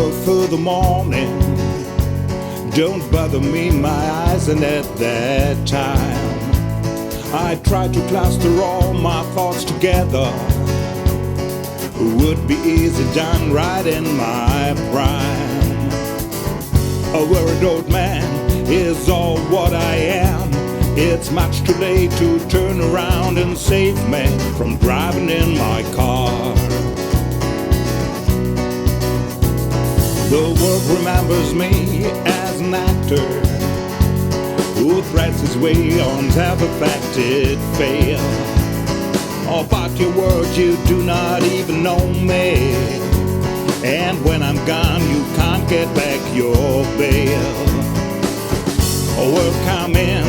work for the morning. Don't bother me, my eyes, and at that time I tried to cluster all my thoughts together. Would be easy done right in my prime. A worried old man is all what I am. It's much too late to turn around and save me from driving in my car. The world remembers me as an actor who threats his way on self-affected fail. Oh, but your words, you do not even know me, and when I'm gone you can't get back your bail. Oh, well, come in,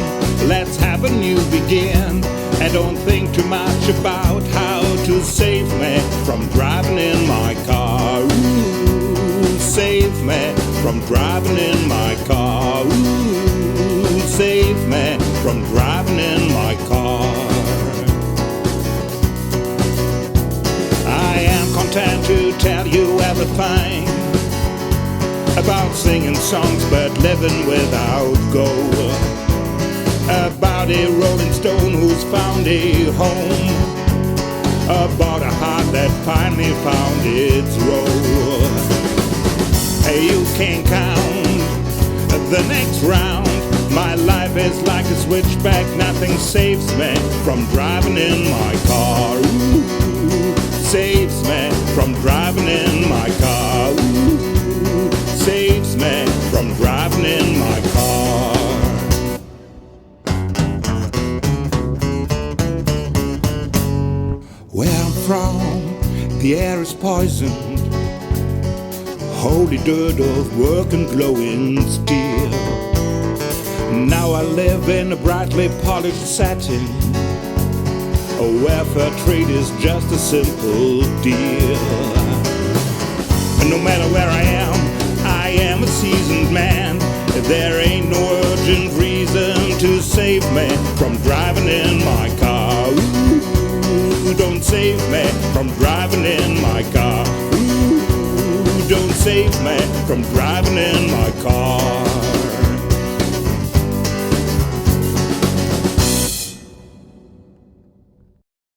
let's have a new begin, and don't think too much about how to save me from driving in my car. Ooh, save me from driving in my car. Ooh, save me from driving in my car. I am content to tell you everything about singing songs but living without goal, about a rolling stone who's found a home, about a heart that finally found its role. Hey, you can't count the next round. My life is like a switchback, nothing saves me from driving in my car. Ooh, saves me from driving in my car. Ooh, saves me from driving in my car. Where I'm from, the air is poisoned, holy dirt of work and glowing steel. Now I live in a brightly polished setting, a welfare trade is just a simple deal. And no matter where I am a seasoned man. There ain't no urgent reason to save me from driving in my car. Ooh, don't save me from driving in my car. Ooh, don't save me from driving in my car.